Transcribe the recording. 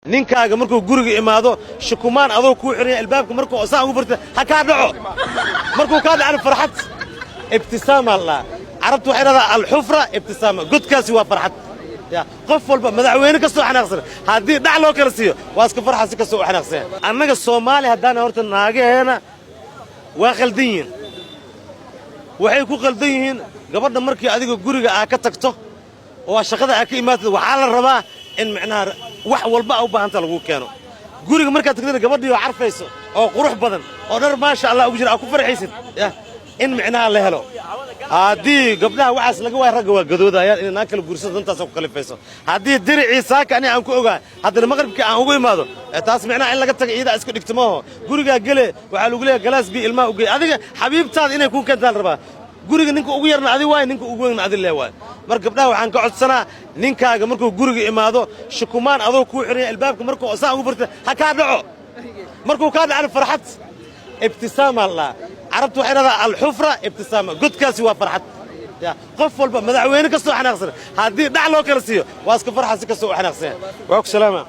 ninkaaga markuu guriga imaado shukumaan adoo ku xiray albaabka markuu asaa ugu furtay ha ka dhaco markuu ka dhaco farxad ibtisaama la arabtu waxay radaa al hufra ibtisaama godkaasi waa farxad ya qof walba madaxweyne ka soo xanaaqsan hadii dhac loo kala siiyo waa iska farxad si ka soo xanaaqsan annaga Soomaali hadaan horta naageena waa qaldiin waxay ku qaldan yihiin gabadha markii adiga guriga aad ka tagto oo shaqada aad ka imaatid waxa la rabaa in macnaha wax walba u baahanta lagu keeno guriga marka tagtid gabadhii oo carfayso oo qurux badan oo dhar ma sha Allah ugu jira ku farxaysid in macnaha la helo hadii gabdhaha waxaas laga way rag waa gadoodayaan in aan kala guursado dantaas ku qalifayso hadii diricii saaka ani aan ku ogaa hadana maqribkii aan ugu imaado taas macnaha in laga tago ciida isku dhigtimo guriga gale waxa lagu leeyahay galaas bi ilma ugu adiga xabiibtaad inay ku kantaan rabaa guriga ninka ugu yarna adi waay ninka ugu weyn adi leeyahay mar gabdhaha waxaan ka codsanaa ninkaaga markuu guriga imaado shukumaan adoo ku xiray albaabka markuu asaa ugu furtay ha ka dhaco markuu ka dhaco farxad ibtisaama la arabtu waxay radaa al hufra ibtisaama godkaasi waa farxad ya qof walba madaxweyne ka soo xanaaqsan hadii dhac loo kala siiyo waa iska farxad si ka soo xanaaqsan waa ku salaama